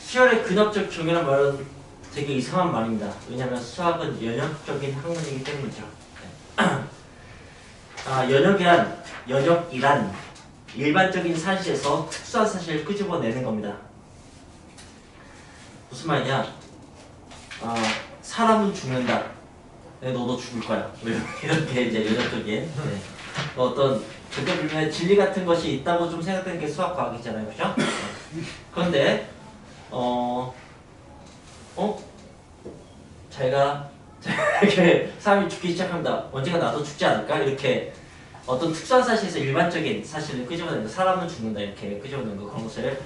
수열의 근업적 종이란 말은 되게 이상한 말입니다. 왜냐하면 수학은 연역적인 학문이기 때문이죠. 연역이란 일반적인 사실에서 특수한 사실을 끄집어내는 겁니다. 무슨 말이냐? 사람은 죽는다. 네, 너도 죽을 거야. 이렇게 이제 연역적인 어떤 그때 보면 진리 같은 것이 있다고 좀 생각되는 게 수학 과학이잖아요, 그죠? 그런데 자기가 이렇게 사람이 죽기 시작한다. 언젠가 나도 죽지 않을까? 이렇게 어떤 특수한 사실에서 일반적인 사실을 끄집어내는 사람은 죽는다 이렇게 끄집어내는 거 그런 것을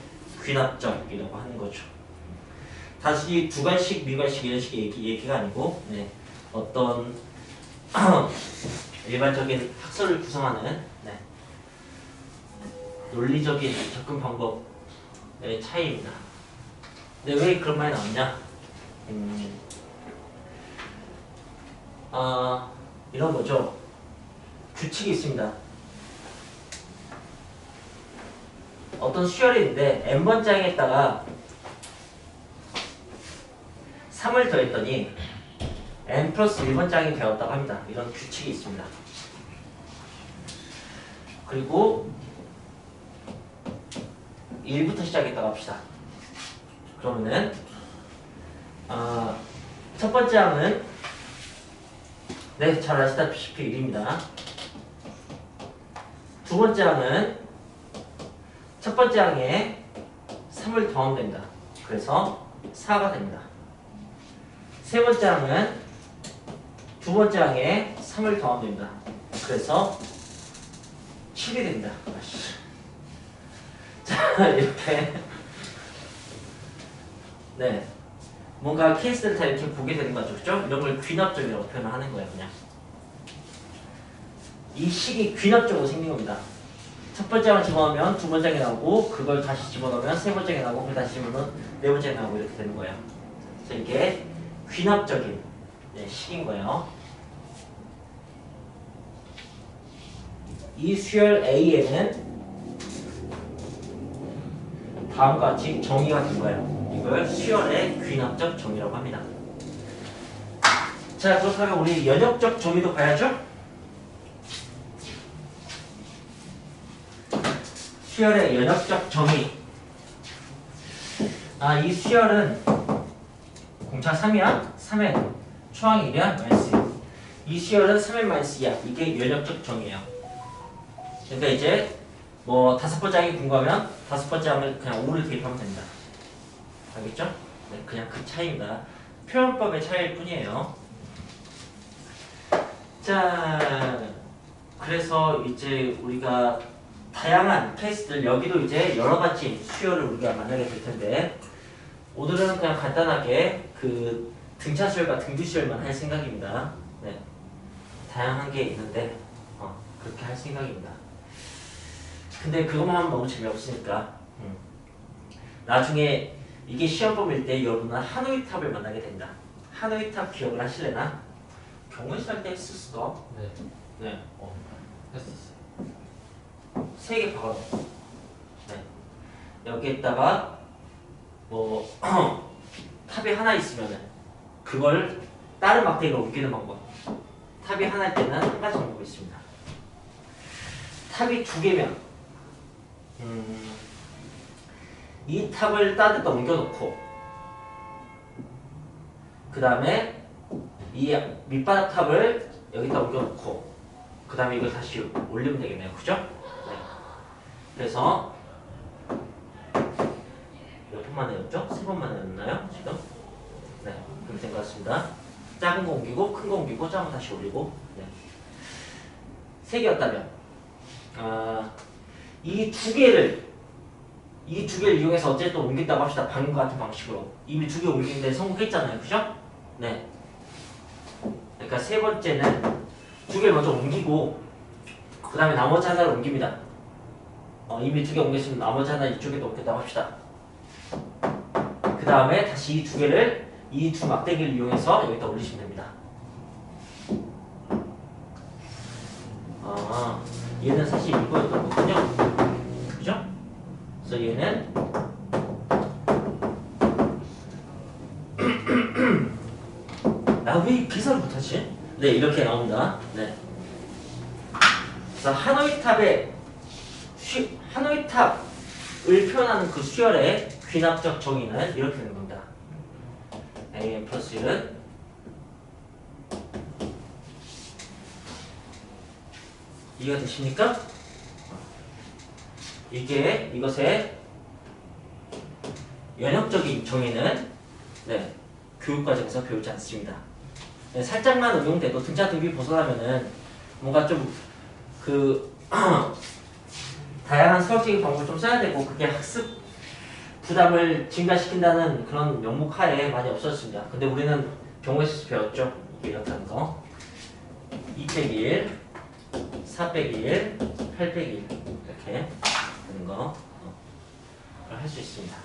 귀납적이라고 하는 거죠. 다시 두괄식, 미괄식 이런 식의 얘기가 아니고 어떤 일반적인 학설을 구성하는 논리적인 접근 방법의 차이입니다. 근데 왜 그런 말이 나왔냐? 이런 거죠. 규칙이 있습니다. 어떤 수열인데 n번장에다가 3을 더했더니 n 플러스 1번장이 되었다고 합니다. 이런 규칙이 있습니다. 그리고 1부터 시작했다고 합시다. 그러면은 첫 번째 항은 잘 아시다시피 1입니다. 두 번째 항은 첫 번째 항에 3을 더하면 됩니다. 그래서 4가 됩니다. 세 번째 항은 두 번째 항에 3을 더하면 됩니다. 그래서 7이 됩니다. 자, 이렇게 뭔가 케이스를 다 이렇게 보게 되는 거죠. 그죠? 이런 걸 귀납적이라고 표현을 하는 거예요, 그냥. 이 식이 귀납적으로 생긴 겁니다. 첫 번째 항을 집어넣으면 두 번째 항이 나오고, 그걸 다시 집어넣으면 세 번째 항이 나오고, 그걸 다시 집어넣으면 네 번째 항이 나오고, 이렇게 되는 거예요. 그래서 이게 귀납적인 식인 거예요. 이 수열 A에는 다음과 같이 정의가 된 거예요. 이걸 수열의 귀납적 정의라고 합니다. 자, 그렇다면 우리 연역적 정의도 봐야죠? 수열의 연역적 정의. 이 수열은 공차 3이야? 3의 초항이 1이야? 마이너스 1. 이 수열은 3의 마이너스 2야. 이게 연역적 정의예요. 그러니까 이제 뭐 다섯 번째 항이 궁금하면 다섯 번째 항을 그냥 5를 대입하면 됩니다. 알겠죠? 그냥 그 차이입니다. 표현법의 차이일 뿐이에요. 자, 그래서 이제 우리가 다양한 케이스들, 여기도 이제 여러 가지 수열을 우리가 만나게 될 텐데, 오늘은 그냥 간단하게 그 등차수열과 등비수열만 할 생각입니다. 다양한 게 있는데 그렇게 할 생각입니다. 근데 그것만 하면 너무 재미없으니까 나중에 이게 시험범일 때 여러분은 하노이 탑을 만나게 된다. 하노이 탑 기억을 하실래나? 경문시할 때 했었어. 했었어요. 3개 박아놓고 여기에다가 뭐 탑이 하나 있으면은 그걸 다른 막대기로 옮기는 방법. 탑이 하나일 때는 한 가지 방법이 있습니다. 탑이 2개면 이 탑을 다른 데다 옮겨놓고 그 다음에 이 밑바닥 탑을 여기다 옮겨놓고 그 다음에 이걸 다시 올리면 되겠네요. 그죠? 그래서 몇 번만 해였죠? 3번만 해였나요? 지금? 그렇게 된 것 같습니다. 작은 거 옮기고 큰 거 옮기고 작은 거 다시 올리고 3개였다면 이 두 개를 이용해서 어쨌든 옮긴다고 합시다. 방금과 같은 방식으로 이미 2개 옮기는데 성공했잖아요. 그죠? 그러니까 세 번째는 2개를 먼저 옮기고 그 다음에 나머지 하나를 옮깁니다. 이미 2개 옮겼으면 나머지 하나 이쪽에도 옮겼다고 합시다. 그 다음에 다시 이 2개를 이 두 막대기를 이용해서 여기다 올리시면 됩니다. 얘는 사실 이거였던 거군요. 그죠? 그래서 얘는 나 왜 계산을 못하지? 네, 이렇게 나옵니다. 네. 그래서 하노이 탑을 표현하는 그 수열의 귀납적 정의는 이렇게 되는 겁니다. AM 플러스 1은 이해가 되십니까? 이것의 연역적인 정의는 네, 교육과정에서 배우지 않습니다. 네, 살짝만 응용돼도 등차 등비 벗어나면은 뭔가 좀 다양한 수학적인 방법을 좀 써야 되고 그게 학습 부담을 증가시킨다는 그런 명목 하에 많이 없어졌습니다. 근데 우리는 경우에서 배웠죠. 이렇게 하는 거. 2 빼기 1, 4 빼기 1, 8 빼기 1 이렇게 하는 거 할 수 있습니다.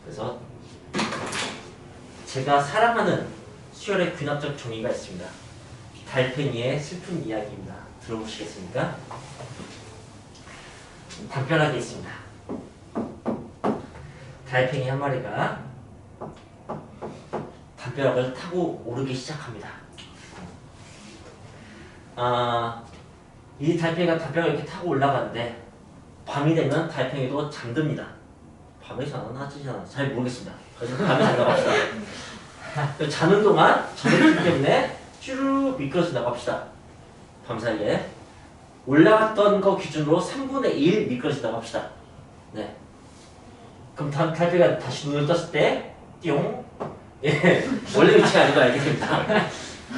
그래서 제가 사랑하는 수열의 귀납적 정의가 있습니다. 달팽이의 슬픈 이야기입니다. 들어보시겠습니까? 답변하게 있습니다. 달팽이 한 마리가 담벼락을 타고 오르기 시작합니다. 이 달팽이가 담벼락을 이렇게 타고 올라가는데 밤이 되면 달팽이도 잠듭니다. 밤에 자나 낮에 자나 잘 모르겠습니다. 그래서 밤에 잔다고 합시다. 자는 동안 저녁기 때문에 쭈르륵 미끄러진다고 합시다. 밤사이에 올라갔던 거 기준으로 3분의 1 미끄러진다고 합시다. 네. 그럼 달팽이가 다시 눈을 떴을 때 띠용 예, 원래 위치가 아닌 거 알게 됩니다.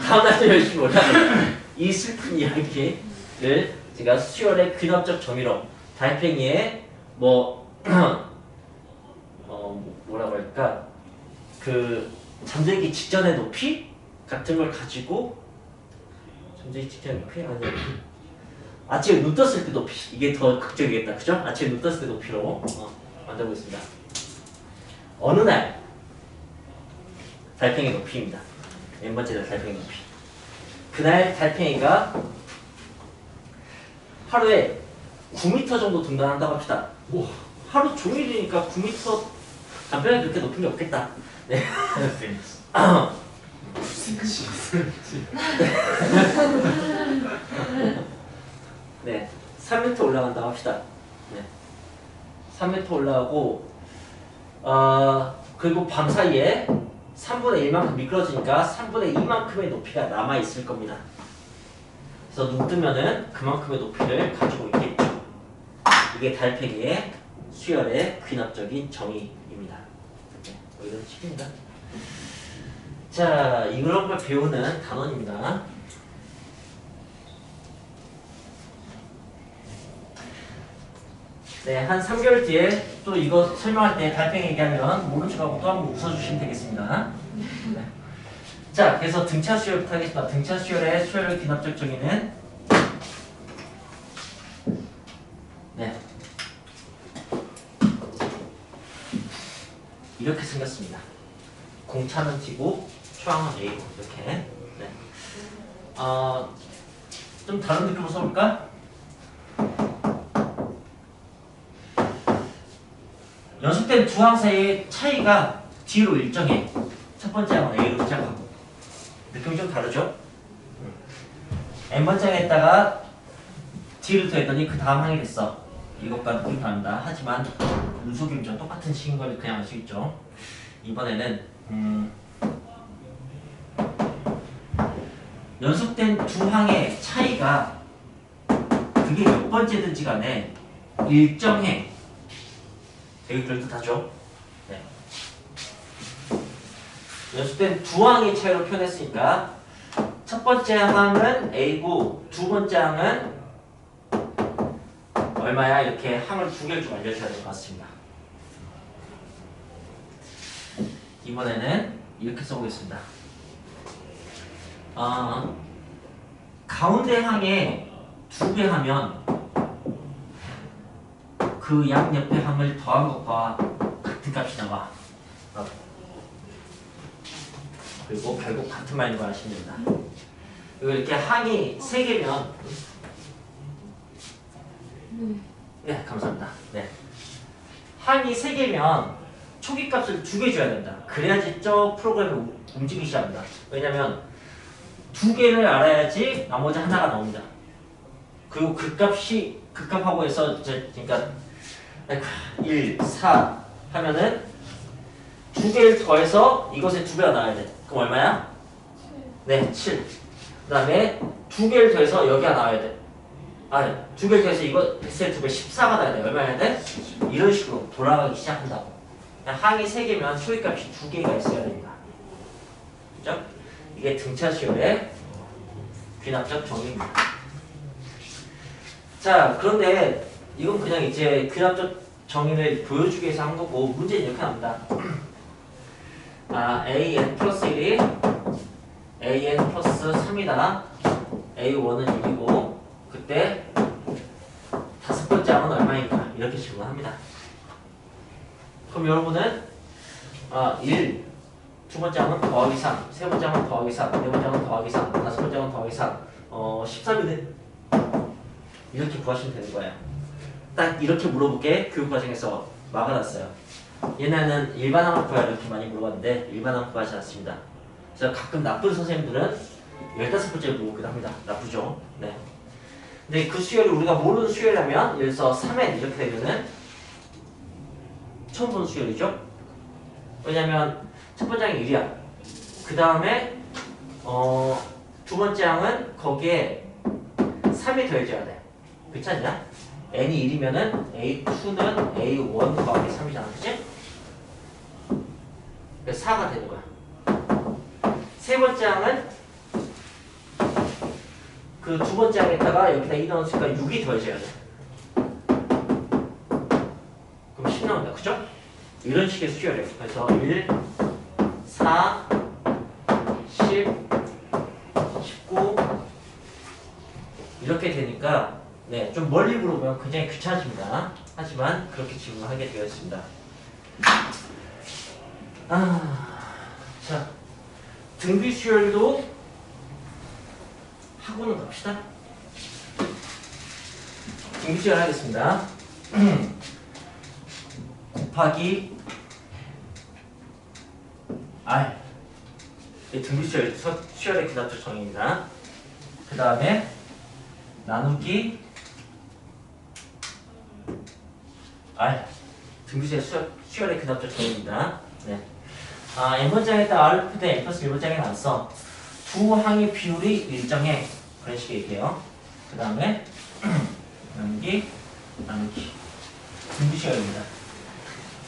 다음날도 열심히 올라가요. 이 슬픈 이야기를 제가 수열의 귀납적 정의로 달팽이의 뭐라고 할까 잠들기 직전의 높이 같은 걸 가지고 잠들기 직전의 높이 아니야 아침에 눈 떴을 때 높이 이게 더 극적이겠다 그죠? 아침에 눈 떴을 때 높이로 만들어보겠습니다. 어느 날 달팽이 높이입니다. n 번째 날 달팽이 높이. 그날 달팽이가 하루에 9m 정도 등반한다고 합시다. 오, 하루 종일이니까 9m 담벼락이 그렇게 높은 게 없겠다. 네. 네, 3m 올라간다고 합시다. 네. 3m 올라가고 그리고 밤 사이에 3분의 1만큼 미끄러지니까 3분의 2만큼의 높이가 남아있을 겁니다. 그래서 눈 뜨면은 그만큼의 높이를 가지고 있겠죠. 이게 달팽이의 수열의 귀납적인 정의입니다. 네, 이런 식입니다. 자, 이런 걸 배우는 단원입니다. 네, 한 3개월 뒤에 또 이거 설명할 때 달팽이 얘기하면 모른 척하고 또 한번 웃어주시면 되겠습니다. 네. 자, 그래서 등차 수열부터 하겠습니다. 등차 수열의 수열 귀납적 정의는 네, 이렇게 생겼습니다. 공차는 T고 초항은 A고 이렇게. 네. 좀 다른 느낌으로 써볼까? 연속된 두 항 사이의 차이가 D로 일정해. 첫 번째 항은 A로 시작하고. 느낌이 좀 다르죠? N번째 항에다가 D를 더했더니 그 다음 항이 됐어. 이것과 느낌이 다릅니다. 하지만 운수기름전 똑같은 식인 걸 그냥 알 수 있죠. 이번에는 연속된 두 항의 차이가 그게 몇 번째든지 간에 일정해. 되게 그럴듯하죠? 네. 연속된 두 항의 차이로 표현했으니까 첫 번째 항은 A고 두 번째 항은 얼마야? 이렇게 항을 두 개를 좀 알려줘야 될 것 같습니다. 이번에는 이렇게 써보겠습니다. 가운데 항에 2배 하면 그 양옆의 항을 더한 것과 같은 값이 나와. 그리고 결국 같은 말인 걸 아시면 됩니다. 그리고 이렇게 항이 3개면 네, 감사합니다. 네. 항이 3개면 초기값을 2개 줘야 된다. 그래야지 저 프로그램에 움직이기 시작합니다. 왜냐면 두 개를 알아야지 나머지 하나가 나옵니다. 그리고 극값하고 해서 이제 그러니까 1, 4 하면은 두 개를 더해서 이것에 두 배가 나와야 돼. 그럼 얼마야? 네, 7. 그 다음에 두 개를 더해서 여기가 나와야 돼. 두 개를 더해서 이거 x의 두 배 14가 나와야 돼. 얼마 해야 돼? 이런 식으로 돌아가기 시작한다고. 항이 3개면 소위값이 2개가 있어야 됩니다. 그죠? 이게 등차 수열의 귀납적 정의입니다. 자, 그런데 이건 그냥 이제 귀납적 정의를 보여주기 위해서 한 거고, 문제는 이렇게 나옵니다. an 플러스 1이 an 플러스 3이다. a1은 1이고, 그때 다섯 번째 항은 얼마인가? 이렇게 질문합니다. 그럼 여러분은 1, 두 번째 항은 더하기 3, 세 번째 항은 더하기 3, 네 번째 항은 더하기 3, 다섯 번째 항은 더하기 3, 13이네. 이렇게 구하시면 되는 거예요. 딱 이렇게 물어볼게 교육과정에서 막아놨어요. 옛날에는 일반항을 구하라 이렇게 많이 물어봤는데 일반항 구하지 않습니다. 그래서 가끔 나쁜 선생님들은 15번째를 물어보기도 합니다. 나쁘죠? 네. 근데 그 수열이 우리가 모르는 수열이라면 예를 들어서 3n 이렇게 되면은 처음 보는 수열이죠? 왜냐면 첫 번째 항이 1이야. 그 다음에 두 번째 항은 거기에 3이 더해져야 돼. 그렇지 않냐? n이 1이면은 a2는 a1 더하기 3이잖아. 그치? 그래서 4가 되는 거야. 세 번째 항은 그 두 번째 항에다가 여기다 2 넣었으니까 6이 더해져야 돼. 그럼 10 나온다. 그죠? 이런 식의 수열이에요. 그래서 1, 4, 10, 19 이렇게 되니까 네, 좀 멀리 물어보면 굉장히 귀찮아집니다. 하지만 그렇게 질문하게 되었습니다. 자, 등비 수열도 하고는 갑시다. 등비 수열 하겠습니다. 곱하기 R. 등비 수열의 귀납적 정의입니다. 그 다음에 나누기 R. 등비 수열의 귀납적 정의입니다. 네. n번째에다 R을 푸되 n 플러스 1번째에 나왔어. 두 항의 비율이 일정해. 그런 식의 얘기예요. 그 다음에 나누기 등비 수열입니다.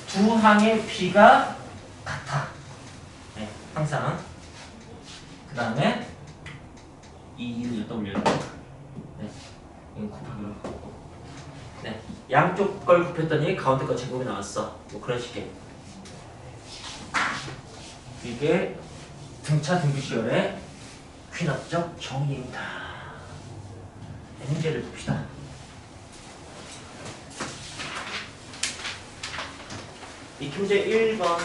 두 항의 비가 같아. 네, 항상. 그 다음에 이 1을 또 올려요. 네, 이거 곱하기로. 네, 양쪽 걸 곱했더니 가운데 거 제곱이 나왔어. 뭐 그런 식의. 이게 등차 등비 수열의 귀납적 정의입니다. 네, 문제를 봅시다. 이 문제 1번.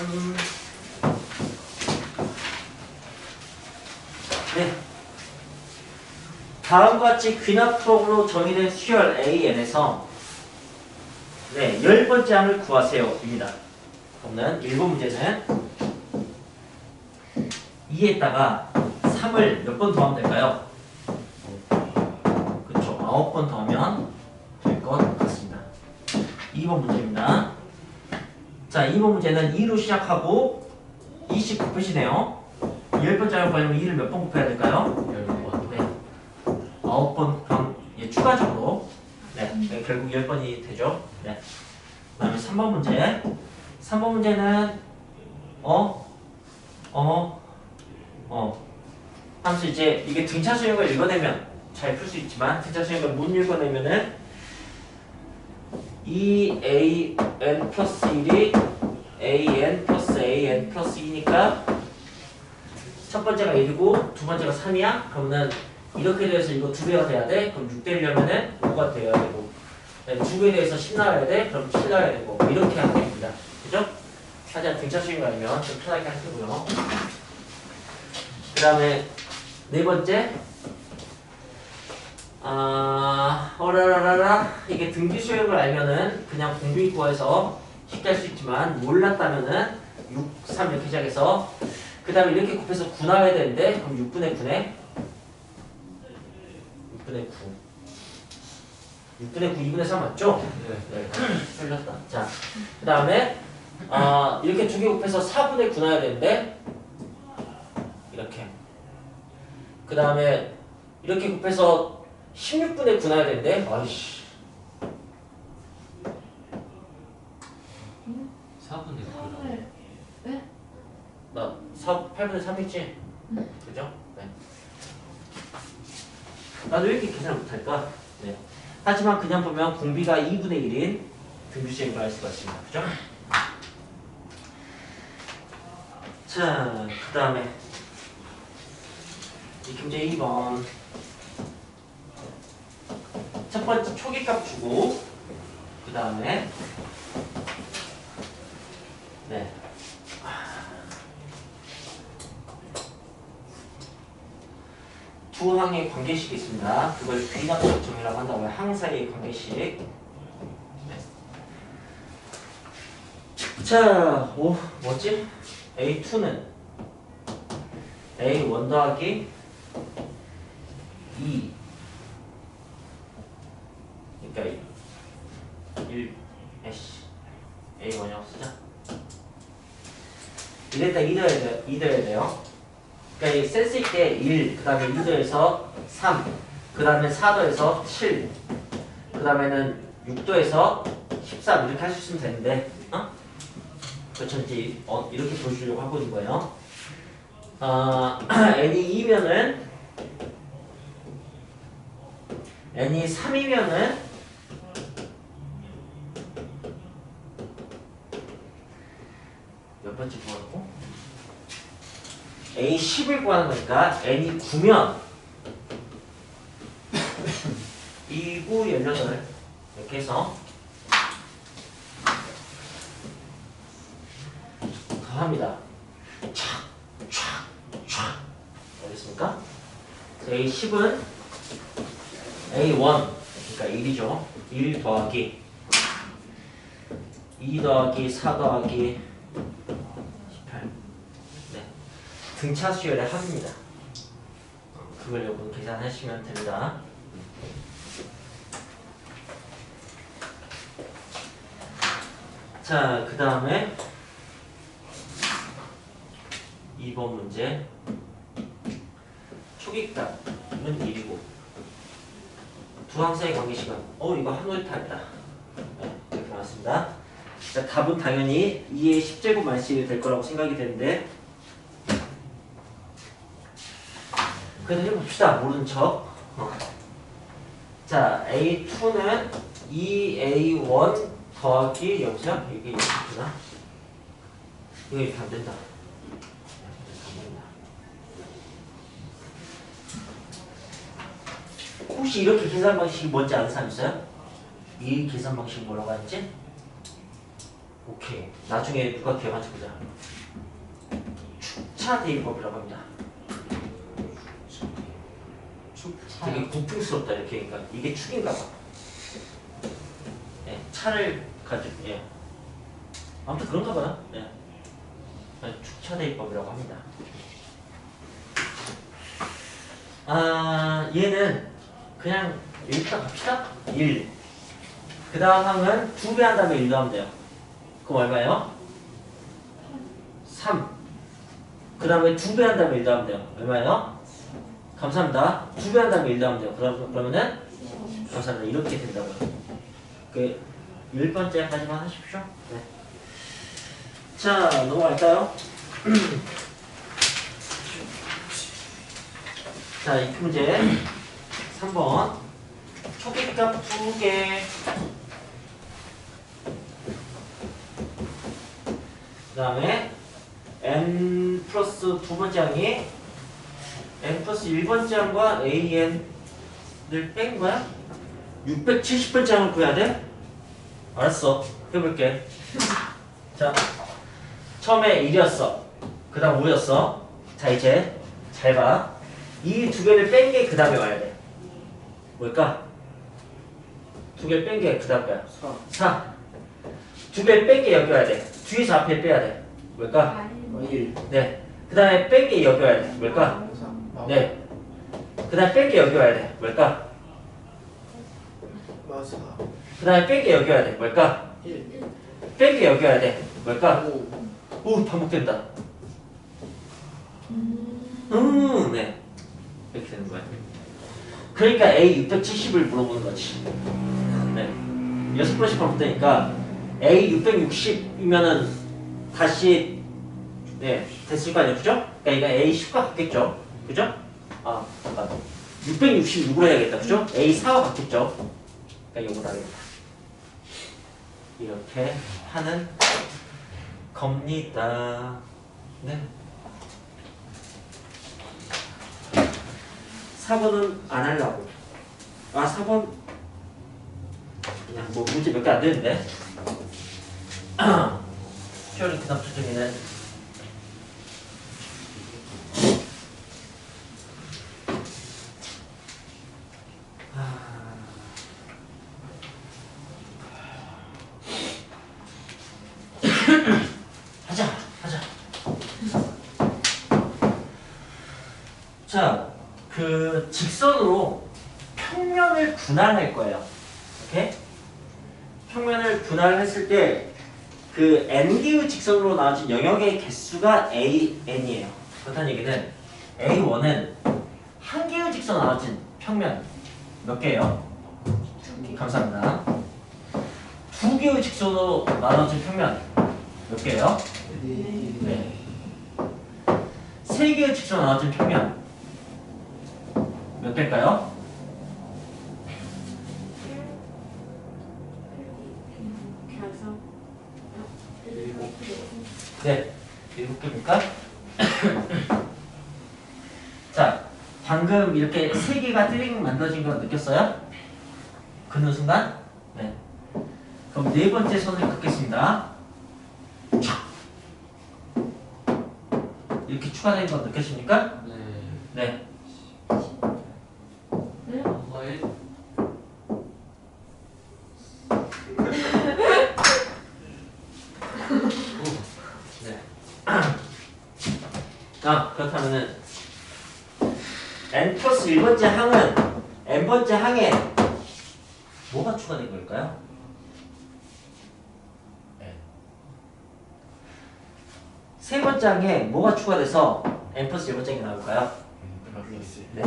네. 다음과 같이 귀납법으로 정의된 수열 AN에서 네, 10번째 항을 구하세요. 입니다. 그러면 1번 문제는 2에다가 3을 몇 번 더하면 될까요? 그렇죠. 9번 더하면 될 것 같습니다. 2번 문제입니다. 자, 2번 문제는 2로 시작하고 2씩 곱해지네요. 10번째 항을 구하려면 2를 몇 번 곱해야 될까요? 10번. 네. 9번 곱하면 추가적으로 네, 결국 10번이 되죠. 네. 그 다음에 3번 문제. 3번 문제는 하면서 이제 이게 등차 수형을 읽어내면 잘 풀 수 있지만 등차 수형을 못 읽어내면은 2an 플러스 1이 an 플러스 an 플러스 2니까 첫 번째가 1이고 두 번째가 3이야? 그러면은 이렇게 돼서 이거 두 배가 돼야 돼? 그럼 6 되려면은 5가 돼야 되고 두 배에 대해서 10 나와야 돼? 그럼 7 나와야 되고 이렇게 하면 됩니다. 그죠? 하지만 등차 수형이 아니면 좀 편하게 하시고요. 그 다음에 네 번째 이게 등비 수열을 알면은 그냥 공비 구해서 쉽게 할 수 있지만 몰랐다면은 6, 3 이렇게 시작해서 그 다음에 이렇게 곱해서 9 나와야 되는데 그럼 6분의 9네? 6분의 9 6분의 9, 2분의 3 맞죠? 네. 틀렸다. 자, 그 다음에 이렇게 두 개 곱해서 4분의 9 나와야 되는데 이렇게 그 다음에 이렇게 곱해서 16분의 9 나와야 되는데 아이씨 4분의 9라고. 왜? 나 8분의 3이지? 그죠? 네. 나도 왜 이렇게 계산을 못할까? 네. 하지만 그냥 보면 공비가 2분의 1인 등비수행을 알 수가 있습니다. 그죠? 자, 그 다음에 이 문제 2번 첫 번째 초기값 주고 그 다음에 네. 두 항의 관계식이 있습니다. 그걸 귀납적정이라고 한다고요. 항 사이의 관계식. 네. 자, 뭐지? A2는 A1 더하기 2 그러니까 1 A1이라고 쓰자. 이랬다 2 더해야 돼요. 그러니까 센스 있게 1, 그 다음에 2도에서 3, 그 다음에 4도에서 7, 그 다음에는 6도에서 13 이렇게 할 수 있으면 되는데, 그렇죠. 이제 이렇게 보여주려고 하고 있는 거예요. n이 2면은 n이 3이면은 몇 번째 구하고? A 10을 구하는 거니까 n이 9면 2, 9, 18 이렇게 해서 더합니다. 촥 알겠습니까? A 10은 A1 그러니까 1이죠. 1 더하기 2 더하기 4 더하기 18 네. 등차 수열의 합입니다. 그걸 여러분 계산하시면 됩니다. 자, 그 다음에 2번 문제 초기값은 1이고 두 항사의 관계시간 이거 한올타입니다. 네, 이렇게 나왔습니다. 자, 답은 당연히 2의 10제곱 만식이 될 거라고 생각이 되는데 그래도 해봅시다. 모르는 척. 자, A2는 2A1 더하기 여보세요? 이게 이렇구나. 이거 이렇게 안 된다. 혹시 이렇게 계산 방식이 뭔지 아는 사람 있어요? 이 계산 방식이 뭐라고 하는지? 오케이. 나중에 누가 기억하는지 보자. 축차 대입법이라고 합니다. 되게 고풍스럽다 이렇게. 그러니까 이게 축인가 봐. 네, 차를 가지고 예. 아무튼 그런가 봐요. 예. 축차 대입법이라고 합니다. 얘는 그냥 일단 갑시다. 1. 그 다음 항은 2배 한 다음에 1 더하면 돼요. 그럼 얼마예요? 3. 그 다음에 2배 한 다음에 1 더하면 돼요. 얼마예요? 감사합니다. 2배 한 다음에 1 더하면 돼요. 그러면은 감사합니다. 이렇게 된다고요. 그 1번째까지만 하십시오. 네. 자, 넘어갈까요? 자, 이 문제 3번 초기값 2개 그 다음에 n 플러스 두 번째 항이 n 플러스 1번째 항과 an을 뺀 거야? 670번째 항을 구해야 돼? 알았어. 해볼게. 자, 처음에 1이었어. 그 다음 5였어. 자, 이제 잘 봐. 이 두 개를 뺀 게 그 다음에 와야 돼. 뭘까? 두 개를 뺀 게 그 다음 거야. 4. 두 개를 뺀 게 여기 와야 돼. 뒤에서 앞에 빼야 돼. 뭘까? 1. 네. 그 다음에 뺀게 여기 와야 돼. 뭘까? 네. 그 다음에 뺀게 여기 와야 돼. 뭘까? 마사 그 다음에 뺀게 여기 와야 돼. 뭘까? 1 뺀게 여기 와야 돼. 뭘까? 5 오, 반복된다. 네. 이렇게 되는 거야. 그러니까 A 670을 물어보는 거지. 네. 6번씩 반복되니까 A 660이면은 다시 네, 됐을 거 아니에요, 그죠? 그러니까 이거 A 10과 같겠죠, 그죠? 아, 잠깐. 666으로 해야겠다, 그죠? A 4와 같겠죠? 그러니까 이거 하겠다. 이렇게 하는 겁니다. 네. 4번은 안 하려고. 아, 4번 그냥 뭐 문제 몇 개 안 되는데. 시월이 그다음 수정이는 하자. 자, 그 직선으로 평면을 분할할 거예요. 오케이? 평면을 분할했을 때 그 n개의 직선으로 나와진 영역의 개수가 an이에요. 그렇다는 얘기는 a1은 한 개의 직선 나와진 평면 몇 개예요? 감사합니다. 두 개의 직선으로 나눠진 평면 몇 개예요? 네. 세 개의 직선 나눠진 평면 몇 개일까요? 네, 7개입니까? 자, 방금 이렇게 3개가 띠링 만들어진 거 느꼈어요? 긋는 순간? 네. 그럼 네 번째 선을 긋겠습니다. 이렇게 추가된 거 느꼈습니까? 네. 아, 그렇다면은 n 플러스 1번째 항은 n번째 항에 뭐가 추가된 걸까요? 세 번째 항에 뭐가 추가돼서 n 플러스 1번째 항이 나올까요? 네.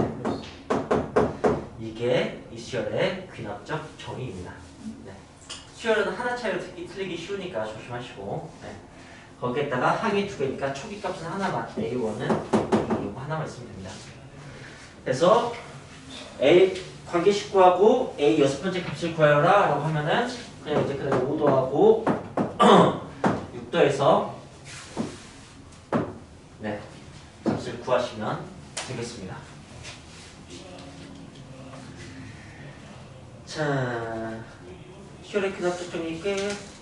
이게 이 수열의 귀납적 정의입니다. 네. 수열은 하나 차이로 틀리기 쉬우니까 조심하시고, 네. 거기에다가 항이 두 개니까 초기 값은 하나만, A1은 이거 하나만 있으면 됩니다. 그래서 A 관계식구하고 A 6번째 값을 구하여라 라고 하면은 그냥 이제 그대로 5도하고 6도에서 네, 값을 구하시면 되겠습니다. 자, 시월의 귀납적 정의 끝.